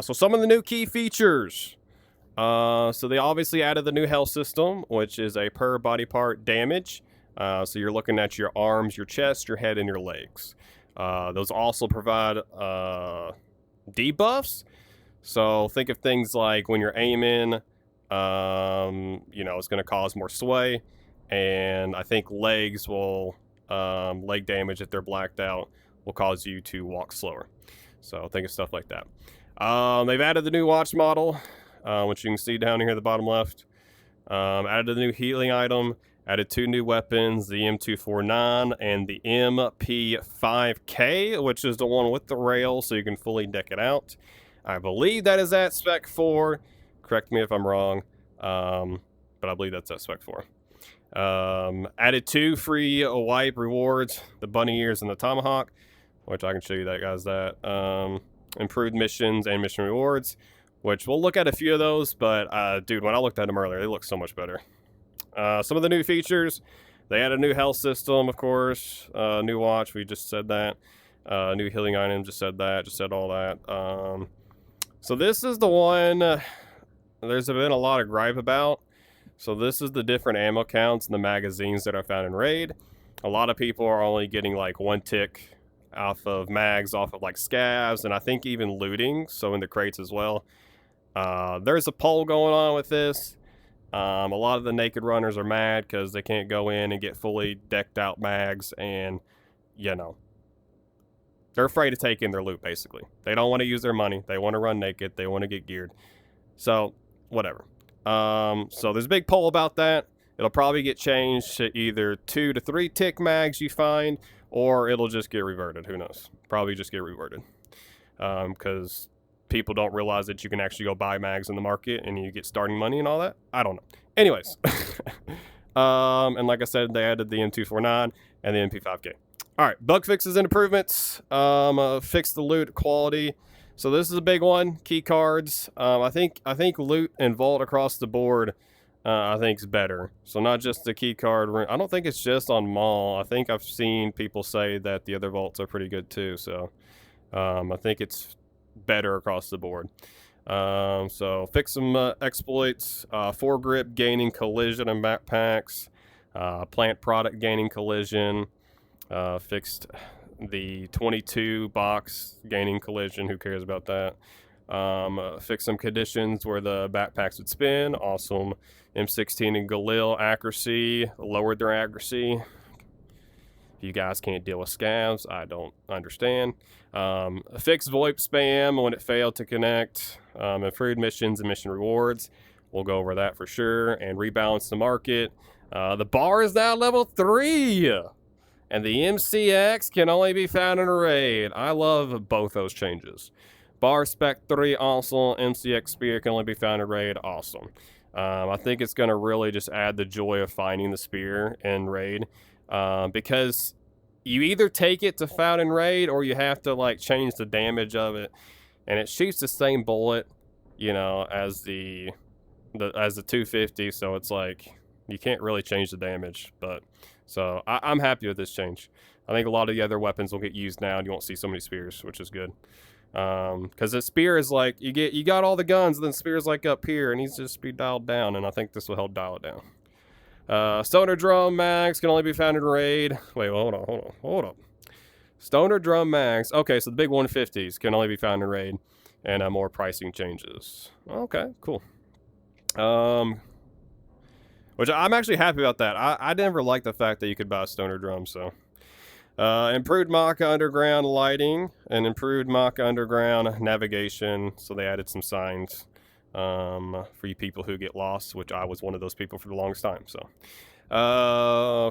So some of the new key features. So they obviously added the new health system, which is a per body part damage. So you're looking at your arms, your chest, your head, and your legs. Those also provide debuffs. So think of things like when you're aiming, it's going to cause more sway. And I think legs will, leg damage if they're blacked out, will cause you to walk slower. So think of stuff like that. They've added the new watch model, which you can see down here at the bottom left. Added the new healing item. Added 2 new weapons, the M249 and the MP5K, which is the one with the rail, so you can fully deck it out. I believe that is at spec 4. Correct me if I'm wrong, but I believe that's at spec 4. Added 2 free wipe rewards, the bunny ears and the tomahawk, which I can show you that, guys. That improved missions and mission rewards, which we'll look at a few of those, but dude, when I looked at them earlier, they look so much better. Some of the new features, they added a new health system, of course, new watch, we just said that, new healing item, just said that, just said all that. So this is the one there's been a lot of gripe about. So this is the different ammo counts and the magazines that are found in Raid. A lot of people are only getting like 1 tick off of mags, off of like scavs, and I think even looting, so in the crates as well. There's a poll going on with this. A lot of the naked runners are mad because they can't go in and get fully decked out mags, and they're afraid to take in their loot. Basically, they don't want to use their money. They want to run naked. They want to get geared. So whatever. So there's a big poll about that. It'll probably get changed to either 2 to 3 tick mags you find, or it'll just get reverted. Who knows? Probably just get reverted. Because people don't realize that you can actually go buy mags in the market and you get starting money and all that. I don't know. Anyways. And like I said, they added the M249 and the MP5K. All right, bug fixes and improvements. Fix the loot quality. So this is a big one. Key cards. I think loot and vault across the board, I think is better. So not just the key card. I don't think it's just on Mall. I think I've seen people say that the other vaults are pretty good too. So I think it's better across the board. So fix some exploits. Foregrip gaining collision and backpacks. Plant product gaining collision. Fixed the 22 box gaining collision. Who cares about that? Fix some conditions where the backpacks would spin. Awesome. M16 and Galil accuracy. Lowered their accuracy. If you guys can't deal with scavs, I don't understand. Fix VoIP spam when it failed to connect. Improved missions and mission rewards. We'll go over that for sure. And rebalance the market. The bar is now level 3. And the MCX can only be found in a raid. I love both those changes. Bar spec 3, awesome. MCX spear can only be found in raid, awesome. I think it's going to really just add the joy of finding the spear in raid. Because you either take it to found in raid, or you have to like change the damage of it. And it shoots the same bullet, as the 250. So it's like, you can't really change the damage, but... So I'm happy with this change. I think a lot of the other weapons will get used now, and you won't see so many spears, which is good. Because the spear is like you got all the guns, and then spear's like up here, and needs to just be dialed down. And I think this will help dial it down. Stoner drum mags can only be found in raid. Wait, hold on. Stoner drum mags. Okay, so the big 150s can only be found in raid, and more pricing changes. Okay, cool. Which I'm actually happy about that. I never liked the fact that you could buy a stoner drum, so. Improved Maka underground lighting and improved Maka underground navigation. So they added some signs for you people who get lost, which I was one of those people for the longest time. So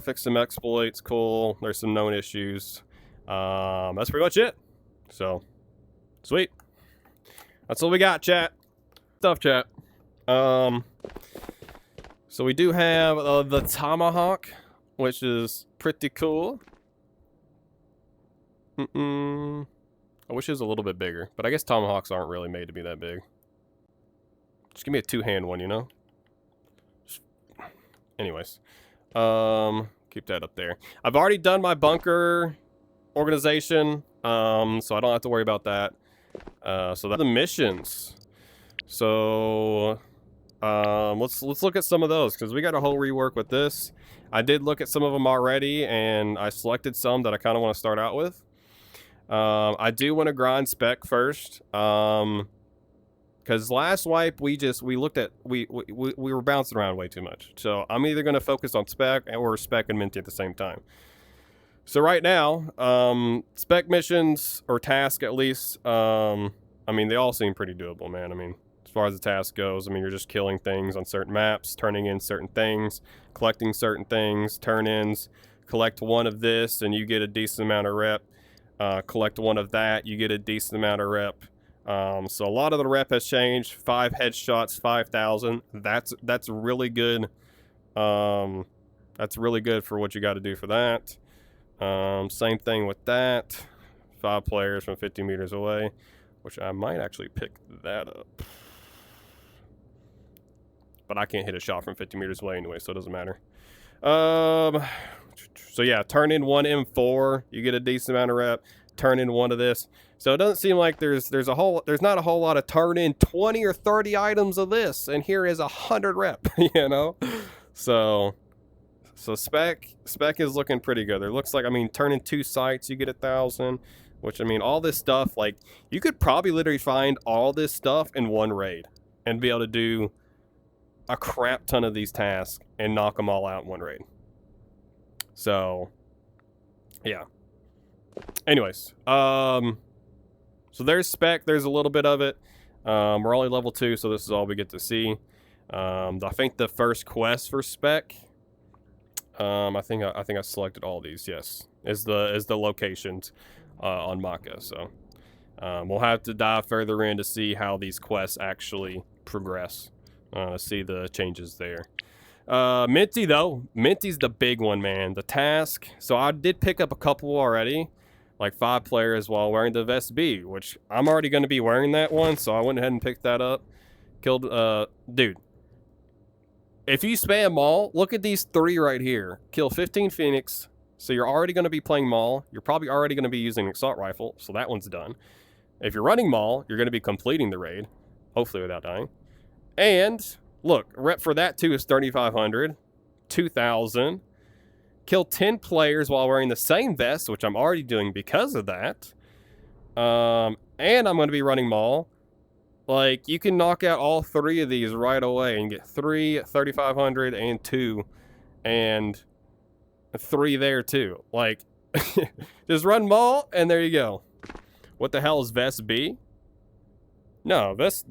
fix some exploits, cool. There's some known issues. That's pretty much it. So, sweet. That's all we got, chat. Stuff, chat. So we do have the tomahawk, which is pretty cool. I wish it was a little bit bigger, but I guess tomahawks aren't really made to be that big. Just give me a 2-hand one, Anyways, keep that up there. I've already done my bunker organization, so I don't have to worry about that. So that's the missions. So let's look at some of those, because we got a whole rework with this. I did look at some of them already, and I selected some that I kind of want to start out with. I do want to grind spec first, because last wipe we looked at we were bouncing around way too much. So I'm either going to focus on spec or spec and minty at the same time. So right now, spec missions or task at least, I mean, they all seem pretty doable, man. I mean, as far as the task goes, I mean, you're just killing things on certain maps, turning in certain things, collecting certain things, turn-ins, collect one of this and you get a decent amount of rep. Collect one of that, you get a decent amount of rep. So a lot of the rep has changed. 5 headshots, 5,000. That's really good. That's really good for what you got to do for that. Same thing with that. 5 players from 50 meters away, which I might actually pick that up. But I can't hit a shot from 50 meters away anyway, so it doesn't matter. So yeah, turn in 1 M4, you get a decent amount of rep. Turn in 1 of this. So it doesn't seem like there's not a whole lot of turn in 20 or 30 items of this, and here is 100 rep, you know? So spec is looking pretty good. It looks like, I mean, turn in 2 sites, you get 1,000, which, I mean, all this stuff, like, you could probably literally find all this stuff in 1 raid and be able to do a crap ton of these tasks and knock them all out in 1 raid. So, yeah. Anyways, so there's spec. There's a little bit of it. We're only level 2, so this is all we get to see. I think the first quest for spec, I think I selected all these. Yes, is the locations on Maka. So we'll have to dive further in to see how these quests actually progress. See the changes there. Minty though, Minty's the big one, man. The task. So I did pick up a couple already, like 5 players while wearing the vest B, which I'm already going to be wearing that one, so I went ahead and picked that up. Killed, dude. If you spam Maul, look at these 3 right here. Kill 15 Phoenix, so you're already going to be playing Maul. You're probably already going to be using an assault rifle, so that one's done. If you're running Maul, you're going to be completing the raid, hopefully without dying. And look, rep for that too is 3,500, 2,000. Kill 10 players while wearing the same vest, which I'm already doing because of that. And I'm going to be running Maul. Like, you can knock out all 3 of these right away and get 3, 3,500, and 2, and 3 there too. Like, just run Maul, and there you go. What the hell is vest B? No, this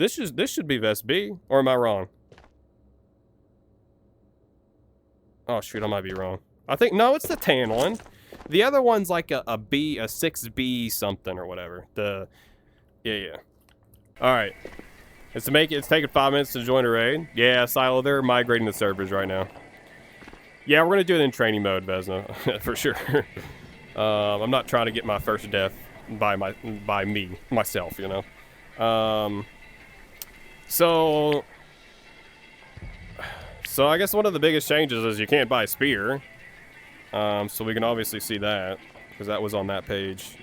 should be vest B, or am I wrong? Oh shoot, I might be wrong. I think, no, it's the tan one. The other one's like a B, a 6B something or whatever. Yeah. Alright. It's taking 5 minutes to join a raid. Yeah, Silo, they're migrating the servers right now. Yeah, we're gonna do it in training mode, Vesna, for sure. I'm not trying to get my first death by myself, you know. So I guess one of the biggest changes is you can't buy spear. So we can obviously see that, because that was on that page.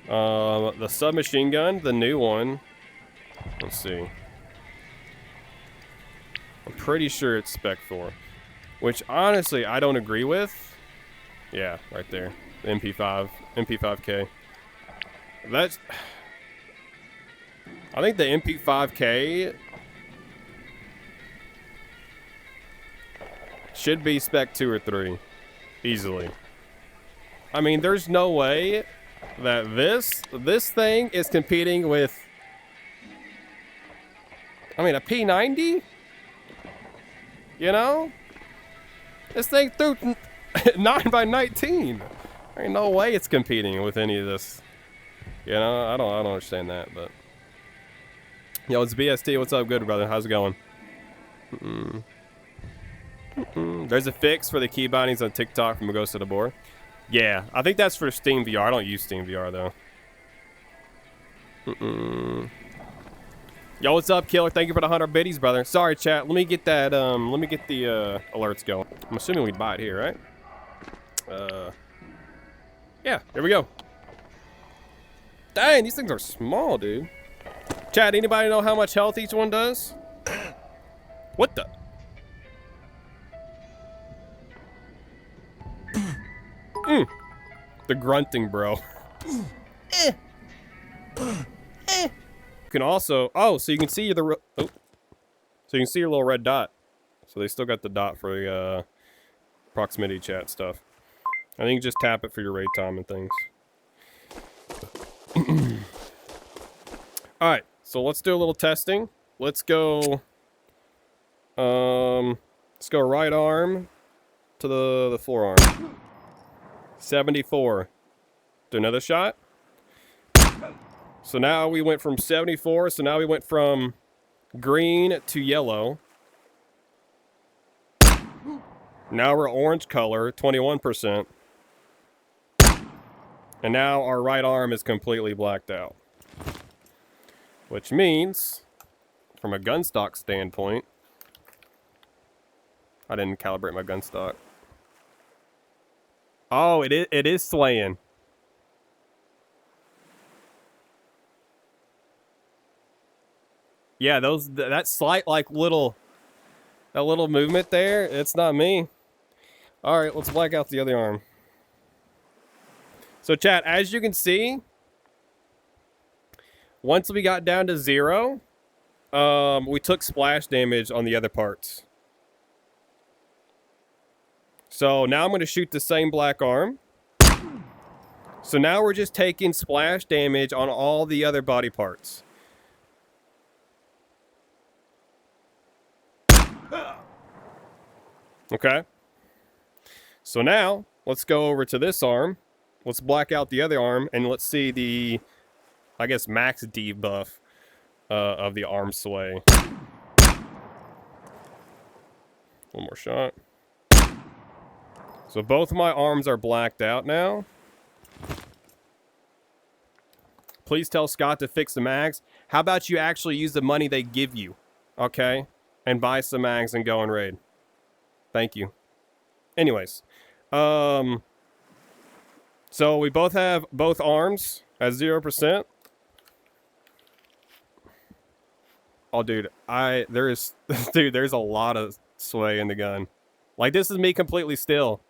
The submachine gun, the new one. Let's see. I'm pretty sure it's spec 4. Which, honestly, I don't agree with. Yeah, right there. The MP5K. That's... I think the MP5K should be spec 2 or 3. Easily. I mean, there's no way that this thing is competing with... I mean, a P90? You know? This thing threw 9x19. There ain't no way it's competing with any of this. You know, I don't understand that, but... Yo, it's BST. What's up, good brother? How's it going? There's a fix for the key bindings on TikTok from Ghosts of Tabor. Yeah, I think that's for Steam VR. I don't use Steam VR though. Yo, what's up, Killer? Thank you for the 100 biddies, brother. Sorry, chat. Let me get that. Let me get the alerts going. I'm assuming we'd buy it here, right? Yeah, here we go. Dang, these things are small, dude. Chat, anybody know how much health each one does? What the? The grunting, bro. You can also... Oh, so you can see the... Oh. So you can see your little red dot. So they still got the dot for the proximity chat stuff. I think you just tap it for your raid time and things. Alright, so let's do a little testing. Let's go... let's go right arm to the forearm. 74. Do another shot. So now we went from 74, so now we went from green to yellow. Now we're orange color, 21%. And now our right arm is completely blacked out. Which means, from a gun stock standpoint, I didn't calibrate my gun stock. Oh, it is swaying. Yeah, that slight like little movement there, it's not me. All right, let's black out the other arm. So chat, as you can see, once we got down to 0, we took splash damage on the other parts. So now I'm going to shoot the same black arm. So now we're just taking splash damage on all the other body parts. Okay. So now, let's go over to this arm. Let's black out the other arm, and let's see the, I guess, max debuff of the arm sway. One more shot. So both of my arms are blacked out now. Please tell Scott to fix the mags. How about you actually use the money they give you, okay? And buy some mags and go and raid. Thank you. Anyways. So we both have both arms at 0%. Oh, dude. There's a lot of sway in the gun. Like, this is me completely still.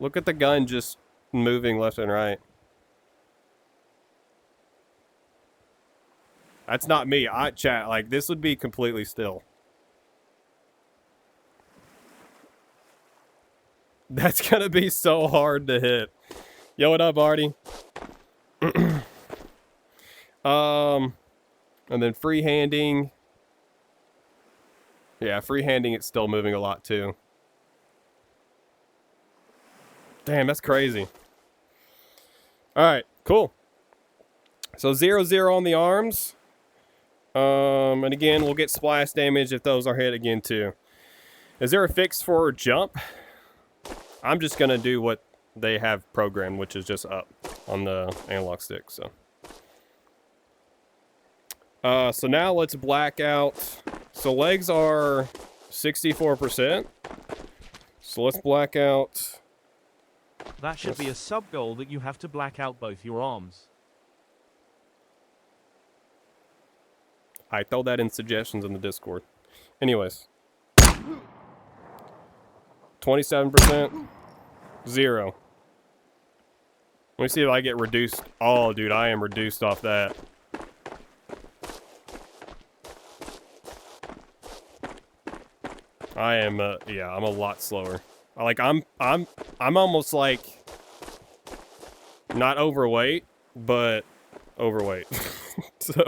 Look at the gun just moving left and right. That's not me. Chat, like, this would be completely still. That's gonna be so hard to hit. Yo, what up, Artie? And then freehanding. Yeah, freehanding, it's still moving a lot, too. Damn, that's crazy. Alright, cool. So 0-0 on the arms. And again, we'll get splash damage if those are hit again, too. Is there a fix for jump? I'm just going to do what they have programmed, which is just up on the analog stick, so. So now let's black out. So legs are 64%. So let's black out. That should be a sub-goal that you have to black out both your arms. I throw that in suggestions in the Discord. Anyways. 27%. 0. Let me see if I get reduced. Oh, dude, I am reduced off that. I am, yeah, I'm a lot slower. Like, I'm almost like not overweight, but overweight. So,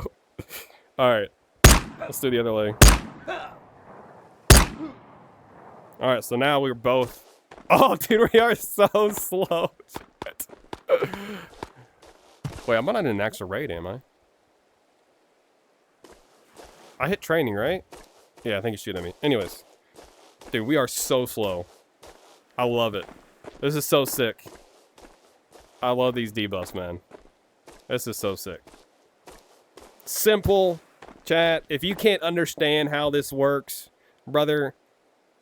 all right, let's do the other leg. All right, so now we're both. Oh, dude, we are so slow. Wait, I'm not in an extra raid, am I? I hit training, right? Yeah, I think you shoot at me. Anyways, dude, we are so slow. I love it. This is so sick. I love these debuffs, man. This is so sick. Simple, chat. If you can't understand how this works, brother,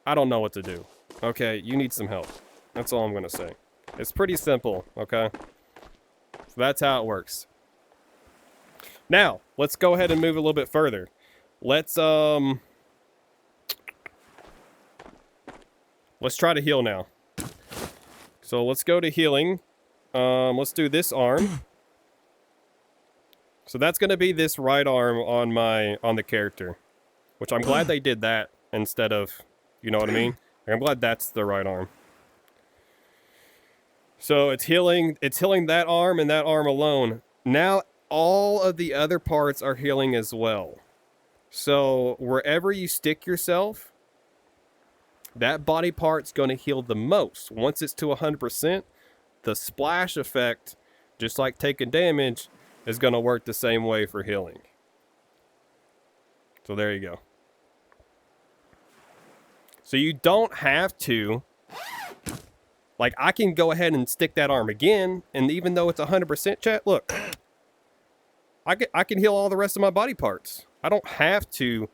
I don't know what to do. Okay, you need some help. That's all I'm gonna say. It's pretty simple, okay? So that's how it works. Now, let's go ahead and move a little bit further. Let's try to heal now. So let's go to healing. Let's do this arm. So that's gonna be this right arm on the character, which I'm glad they did that instead of, you know what I mean? I'm glad that's the right arm. So it's healing that arm and that arm alone. Now all of the other parts are healing as well. So wherever you stick yourself, that body part's going to heal the most. Once it's to 100%, the splash effect, just like taking damage, is going to work the same way for healing. So there you go. So you don't have to, like, I can go ahead and stick that arm again, and even though it's 100% chat, look, I can heal all the rest of my body parts. I don't have to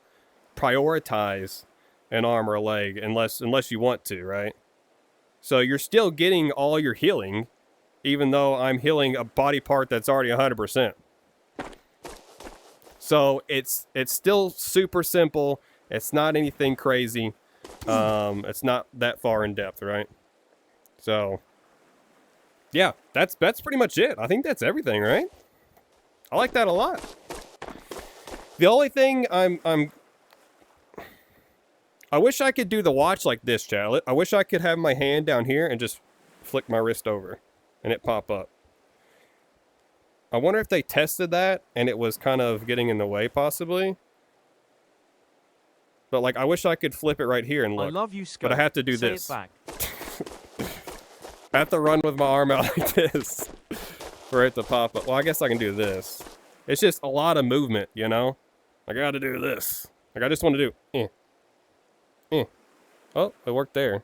prioritize an arm or a leg unless you want to, right? So you're still getting all your healing, even though I'm healing a body part that's already 100%. So it's still super simple. It's not anything crazy. It's not that far in depth, right? So yeah, that's pretty much it. I think that's everything, right? I like that a lot. The only thing I wish I could do the watch like this, chat. I wish I could have my hand down here and just flick my wrist over and it pop up. I wonder if they tested that and it was kind of getting in the way, possibly. But like, I wish I could flip it right here and look. I love you, but I have to do Say this. It back. I have to run with my arm out like this for it to pop up. Well, I guess I can do this. It's just a lot of movement, you know? I gotta do this. Like, I just want to do Oh, it worked there.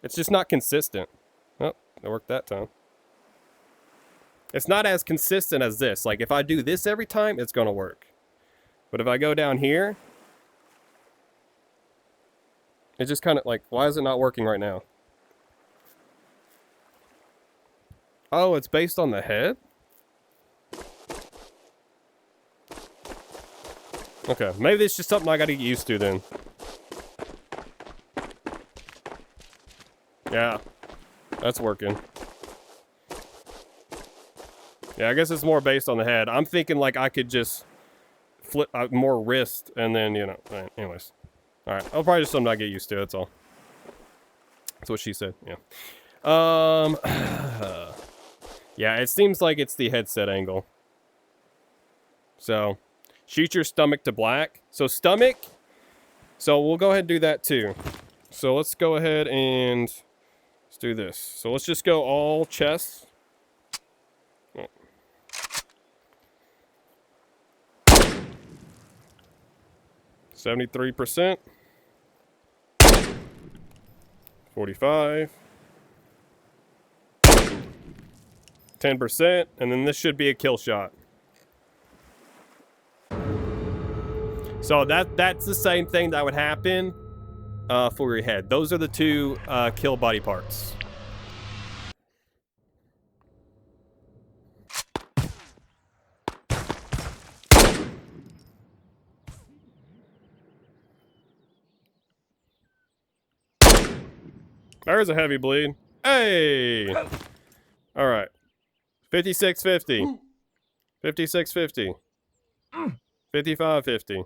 It's just not consistent. Oh, it worked that time. It's not as consistent as this. Like, if I do this every time, it's gonna work. But if I go down here, it's just kind of like, why is it not working right now? Oh, it's based on the head? Okay, maybe it's just something I gotta get used to then. Yeah, that's working. Yeah, I guess it's more based on the head. I'm thinking like I could just flip more wrist and then, you know, anyways. All right, I'll probably just something I get used to, that's all. That's what she said, yeah. Yeah, it seems like it's the headset angle. So, shoot your stomach to black. So stomach, so we'll go ahead and do that too. So let's go ahead and let's do this. So let's just go all chest. 73%. 45. 10%, and then this should be a kill shot. So that's the same thing that would happen for your head. Those are the two kill body parts. There's a heavy bleed. Hey! All right. 5650. 5650. 5550.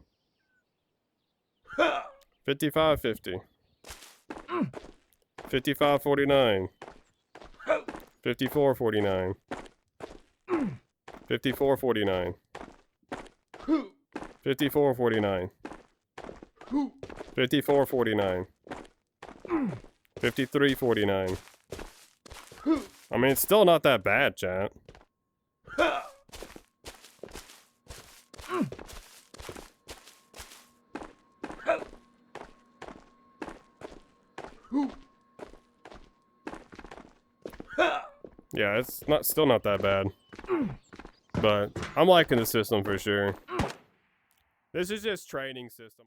5550. 5549. 5449. 5449. 5449. 5449. 5349. I mean, it's still not that bad, chat. Yeah, it's still not that bad. But I'm liking the system for sure. This is just training system.